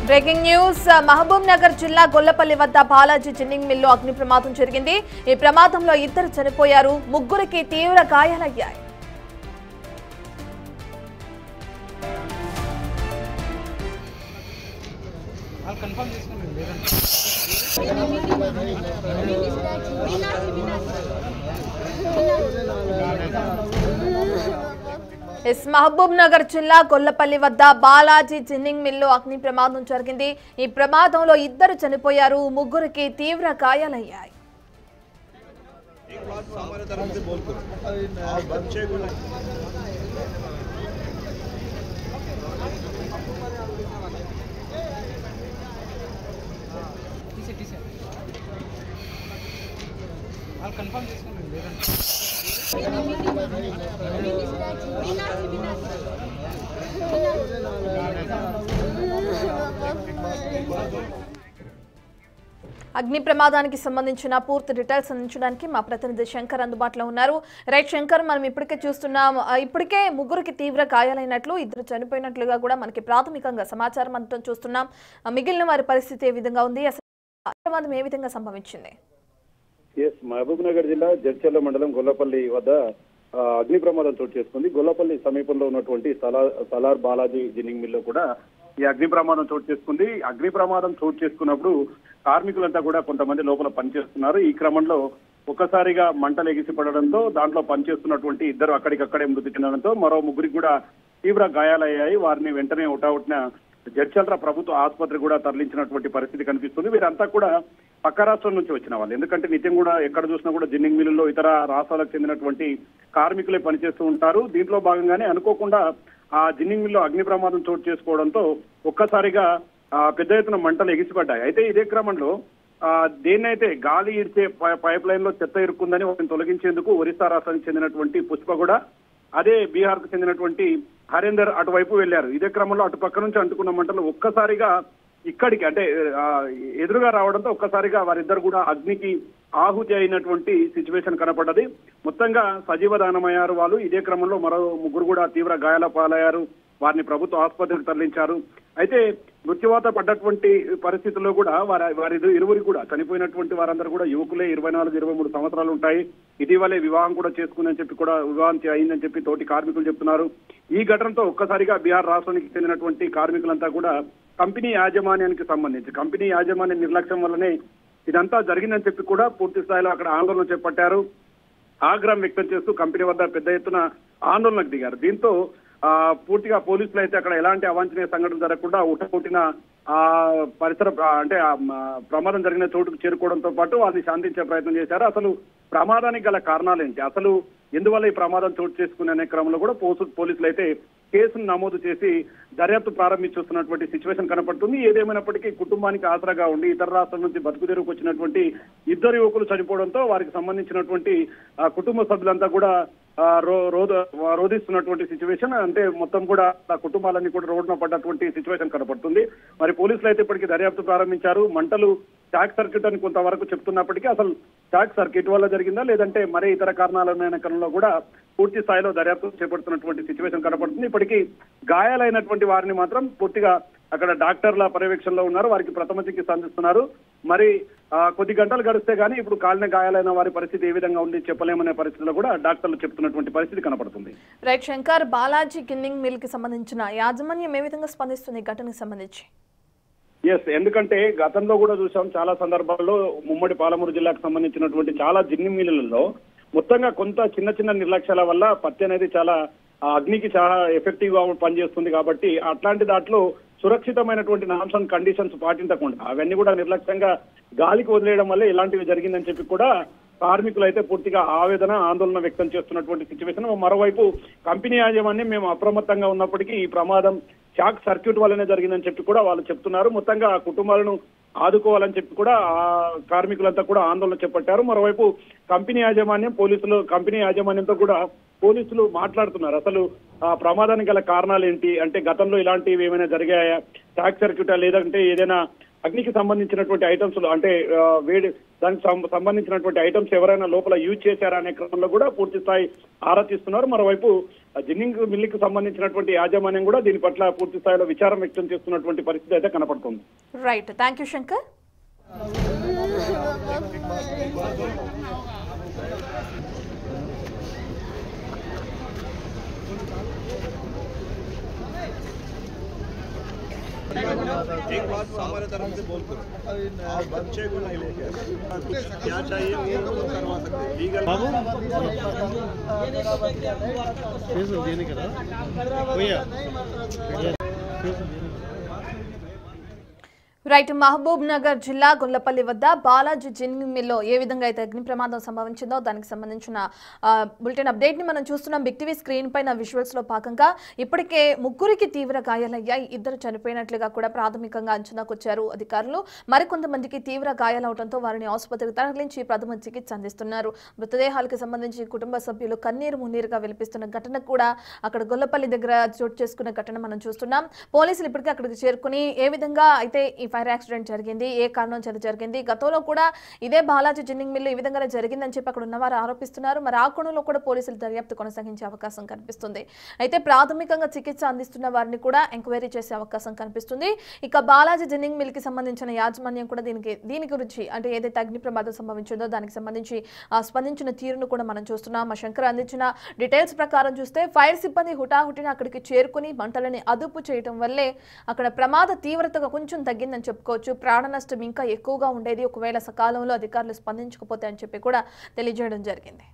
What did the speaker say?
Breaking news Mahabub Nagar జిల్లా గొల్లపల్లి వద్ద Balaji ginning mill అగ్ని ప్రమాదం జరిగింది। ఈ ప్రమాదంలో ఇద్దరు చనిపోయారు, ముగ్గురికి తీవ్ర గాయాలయ్యాయి। మహబూబ్ నగర్ జిల్లా గొల్లపల్లి వద్ద బాలాజీ జిన్నింగ్ మిల్లు అగ్ని ప్రమాదం జరిగింది। ఈ ప్రమాదంలో ఇద్దరు చనిపోయారు, ముగ్గురికి తీవ్ర గాయాలయ్యాయి। అగ్ని ప్రమాదానికి సంబంధించిన పూర్తి డీటెయిల్స్ అందించడానికి మా ప్రతినిధి శంకర్ అందుబాటులో ఉన్నారు। రైట్ శంకర్, మనం ఇప్పటికే చూస్తున్నాం, ఇప్పటికే ముగ్గురికి తీవ్ర గాయాలైనట్లు, ఇద్దరు చనిపోయినట్లుగా కూడా మనకి ప్రాథమికంగా సమాచారం అంతా చూస్తున్నాం। మిగిలిన వారి పరిస్థితి ఏ విధంగా ఉంది, అసలు ప్రమాదం ఏ విధంగా సంభవించింది? మహబూబ్ నగర్ జిల్లా జడ్చర్ల మండలం గొల్లపల్లి వద్ద అగ్ని ప్రమాదం చోటు చేసుకుంది। గొల్లపల్లి సమీపంలో ఉన్నటువంటి సలార్ బాలాజీ జిన్నింగ్ మిల్లో కూడా ఈ అగ్ని ప్రమాదం చోటు చేసుకుంది। అగ్ని ప్రమాదం చోటు చేసుకున్నప్పుడు కార్మికులంతా కూడా కొంతమంది లోపల పనిచేస్తున్నారు। ఈ క్రమంలో ఒక్కసారిగా మంటలు ఎగిసి పడడంతో దాంట్లో పనిచేస్తున్నటువంటి ఇద్దరు అక్కడికక్కడే మృతి చెందడంతో మరో ముగ్గురికి కూడా తీవ్ర గాయాలయ్యాయి। వారిని వెంటనే ఒకటిన జడ్చర్ల ప్రభుత్వ ఆసుపత్రి కూడా తరలించినటువంటి పరిస్థితి కనిపిస్తుంది। వీరంతా కూడా పక్క రాష్ట్రం నుంచి వచ్చిన వాళ్ళు, ఎందుకంటే నిత్యం కూడా ఎక్కడ చూసినా కూడా జిన్నింగ్ మిల్లుల్లో ఇతర రాష్ట్రాలకు చెందినటువంటి కార్మికులే పనిచేస్తూ ఉంటారు। దీంట్లో భాగంగానే అనుకోకుండా ఆ జిన్నింగ్ మిల్లో అగ్ని ప్రమాదం చోటు చేసుకోవడంతో ఒక్కసారిగా పెద్ద ఎత్తున మంటలు ఎగిసిపడ్డాయి। అయితే ఇదే క్రమంలో దేన్నైతే గాలి ఇడ్చే పైప్ లైన్ లో చెత్త ఇరుక్కుందని వాటిని తొలగించేందుకు ఒరిస్సా రాష్ట్రానికి చెందినటువంటి పుష్ప కూడా అదే బీహార్ కు చెందినటువంటి హరేందర్ అటువైపు వెళ్లారు। ఇదే క్రమంలో అటు పక్క నుంచి అంటుకున్న మంటలు ఒక్కసారిగా ఇక్కడికి అంటే ఎదురుగా రావడంతో ఒక్కసారిగా వారిద్దరు కూడా అగ్నికి ఆహుతి అయినటువంటి సిచ్యువేషన్ కనపడ్డది। మొత్తంగా సజీవ దానమయ్యారు వాళ్ళు। ఇదే క్రమంలో మరో ముగ్గురు కూడా తీవ్ర గాయాల పాలయ్యారు, వారిని ప్రభుత్వ ఆసుపత్రికి తరలించారు। అయితే మృత్యువాత పడ్డటువంటి పరిస్థితుల్లో కూడా వారి ఇరువురికి కూడా చనిపోయినటువంటి వారందరూ కూడా యువకులే, 24-23 సంవత్సరాలు ఉంటాయి। ఇటీవలే వివాహం కూడా చేసుకుందని చెప్పి కూడా వివాహం అయిందని చెప్పి తోటి కార్మికులు చెప్తున్నారు। ఈ ఘటనతో ఒక్కసారిగా బీహార్ రాష్ట్రానికి చెందినటువంటి కార్మికులంతా కూడా కంపెనీ యాజమాన్యానికి సంబంధించి కంపెనీ యాజమాన్య నిర్లక్ష్యం వల్లనే ఇదంతా జరిగిందని చెప్పి కూడా పూర్తి స్థాయిలో అక్కడ ఆందోళన చేపట్టారు। ఆగ్రహం వ్యక్తం చేస్తూ కంపెనీ వద్ద పెద్ద ఎత్తున ఆందోళనకు దిగారు। దీంతో పూర్తిగా పోలీసులు అయితే అక్కడ ఎలాంటి అవాంఛనీయ సంఘటన జరగకుండా ఉటపుట్టిన పరిసర అంటే ప్రమాదం జరిగిన చోటుకు చేరుకోవడంతో పాటు వారిని శాంతించే ప్రయత్నం చేశారు। అసలు ప్రమాదానికి గల కారణాలు ఏంటి, అసలు ఎందువల్ల ఈ ప్రమాదం చోటు చేసుకునే క్రమంలో కూడా పోలీసులు అయితే కేసును నమోదు చేసి దర్యాప్తు ప్రారంభించుతున్నటువంటి సిచ్యువేషన్ కనపడుతుంది। ఏదేమైనప్పటికీ కుటుంబానికి ఆసరాగా ఉండి ఇతర రాష్ట్రాల నుంచి బతుకు తెరువుకు వచ్చినటువంటి ఇద్దరు యువకులు చనిపోవడంతో వారికి సంబంధించినటువంటి కుటుంబ సభ్యులంతా కూడా రోధిస్తున్నటువంటి సిచ్యువేషన్, అంటే మొత్తం కూడా ఆ కుటుంబాలన్నీ కూడా రోడ్డున పడ్డటువంటి సిచ్యువేషన్ కనపడుతుంది। మరి పోలీసులు అయితే ఇప్పటికీ దర్యాప్తు ప్రారంభించారు। మంటలు షార్ట్ సర్క్యూట్ అని కొంతవరకు చెప్తున్నప్పటికీ అసలు షార్ట్ సర్క్యూట్ వల్ల జరిగిందా లేదంటే మరే ఇతర కారణాలైన క్రమంలో కూడా పూర్తి స్థాయిలో దర్యాప్తు చేపడుతున్నటువంటి సిచ్యువేషన్ కనపడుతుంది। ఇప్పటికీ గాయాలైనటువంటి వారిని మాత్రం పూర్తిగా అక్కడ డాక్టర్ల పర్యవేక్షణలో ఉన్నారు, వారికి ప్రథమ చికిత్స అందిస్తున్నారు। మరి కొద్ది గంటలు గడిస్తే గానీ ఇప్పుడు కాలిన గాయాలైన వారి పరిస్థితి ఏ విధంగా ఉంది చెప్పలేమనే పరిస్థితిలో కూడా డాక్టర్లు చెప్తున్నటువంటి పరిస్థితి కనపడుతుంది। Right Shankar, Balaji ginning mill కి సంబంధించిన యాజమాన్యం ఏ విధంగా స్పందిస్తుంది ఘటనకు సంబంధించి? ఎందుకంటే గతంలో కూడా చూసాం చాలా సందర్భాల్లో ఉమ్మడి పాలమూరు జిల్లాకు సంబంధించినటువంటి చాలా జిన్నింగ్ మిల్లులలో మొత్తంగా కొంత చిన్న చిన్న నిర్లక్ష్యాల వల్ల పత్తి అనేది చాలా అగ్నికి చాలా ఎఫెక్టివ్ గా పనిచేస్తుంది కాబట్టి అట్లాంటి దాంట్లో సురక్షితమైనటువంటి నామ్స్ అండ్ కండిషన్స్ పాటించకుండా అవన్నీ కూడా నిర్లక్ష్యంగా గాలికి వదిలేయడం వల్ల ఇలాంటివి జరిగిందని చెప్పి కూడా కార్మికులు అయితే పూర్తిగా ఆవేదన ఆందోళన వ్యక్తం చేస్తున్నటువంటి సిచ్యువేషన్। మరోవైపు కంపెనీ యాజమాన్యం మేము అప్రమత్తంగా ఉన్నప్పటికీ ఈ ప్రమాదం షాక్ సర్క్యూట్ వల్లనే జరిగిందని చెప్పి కూడా వాళ్ళు చెప్తున్నారు। మొత్తంగా ఆ కుటుంబాలను ఆదుకోవాలని చెప్పి కూడా ఆ కార్మికులంతా కూడా ఆందోళన చేపట్టారు। మరోవైపు కంపెనీ యాజమాన్యంతో కూడా పోలీసులు మాట్లాడుతున్నారు। అసలు ఆ ప్రమాదానికి గల కారణాలు ఏంటి, అంటే గతంలో ఇలాంటివి ఏమైనా జరిగాయా, షాక్ సర్క్యూటా లేదంటే ఏదైనా అగ్నికి సంబంధించినటువంటి ఐటమ్స్ అంటే దానికి సంబంధించినటువంటి ఐటమ్స్ ఎవరైనా లోపల యూజ్ చేశారా అనే క్రమంలో కూడా పూర్తి స్థాయి ఆరా తీస్తున్నారు. మరోవైపు జిన్నింగ్ మిల్లుకి సంబంధించినటువంటి యాజమాన్యం కూడా దీని పట్ల పూర్తి స్థాయిలో విచారం వ్యక్తం చేస్తున్నటువంటి పరిస్థితి అయితే కనపడుతుంది. Right, thank you Shankar. एक बात हमारे तरफ से बोल करो, आप बच्चे को नहीं लेके क्या चाहिए वो करवा सकते हैं. लीगल बाबू देने का भैया రైట్, మహబూబ్ నగర్ జిల్లా గొల్లపల్లి వద్ద బాలాజీ జిన్నింగ్ మిల్లో ఏ విధంగా అయితే అగ్ని ప్రమాదం సంభవించిందో దానికి సంబంధించిన బులెటిన్ అప్డేట్ ని మనం చూస్తున్నాం. బిగ్ టీవీ స్క్రీన్ పైన విజువల్స్ లో భాగంగా ఇప్పటికే ముగ్గురికి తీవ్ర గాయాలయ్యాయి. ఇద్దరు చనిపోయినట్లుగా కూడా ప్రాథమికంగా అంచనాకు వచ్చారు అధికారులు. మరికొంతమందికి తీవ్ర గాయాలవడంతో వారిని ఆసుపత్రికి తరలించి ప్రథమ చికిత్స అందిస్తున్నారు. మృతదేహాలకు సంబంధించి కుటుంబ సభ్యులు కన్నీరు మున్నీరుగా విలపిస్తున్న ఘటన కూడా అక్కడ గొల్లపల్లి దగ్గర చోటు చేసుకున్న ఘటన మనం చూస్తున్నాం. పోలీసులు ఇప్పటికే అక్కడికి చేరుకుని ఏ విధంగా అయితే ఈ ఫైర్ యాక్సిడెంట్ జరిగింది, ఏ కారణం చేత జరిగింది, గతంలో కూడా ఇదే బాలాజీ జిన్నింగ్ మిల్లు ఈ విధంగా జరిగిందని చెప్పి అక్కడ ఉన్నవారు ఆరోపిస్తున్నారు. మరి ఆ కోణంలో కూడా పోలీసులు దర్యాప్తు కొనసాగించే అవకాశం కనిపిస్తుంది. అయితే ప్రాథమికంగా చికిత్స అందిస్తున్న వారిని కూడా ఎంక్వైరీ చేసే అవకాశం కనిపిస్తుంది. ఇక బాలాజీ జిన్నింగ్ మిల్ కి సంబంధించిన యాజమాన్యం కూడా దీని గురించి అంటే ఏదైతే అగ్ని ప్రమాదం సంభవించిందో దానికి సంబంధించి స్పందించిన తీరును కూడా మనం చూస్తున్నాం. మా శంకర్ అందించిన డీటెయిల్స్ ప్రకారం చూస్తే ఫైర్ సిబ్బంది హుటాహుటిన అక్కడికి చేరుకుని మంటలని అదుపు చేయడం వల్లే అక్కడ ప్రమాద తీవ్రతగా కొంచెం తగ్గిందని చెప్పుకోవచ్చు. ప్రాణ నష్టం ఇంకా ఎక్కువగా ఉండేది ఒకవేళ సకాలంలో అధికారులు స్పందించకపోతే అని చెప్పి కూడా తెలియజేయడం జరిగింది.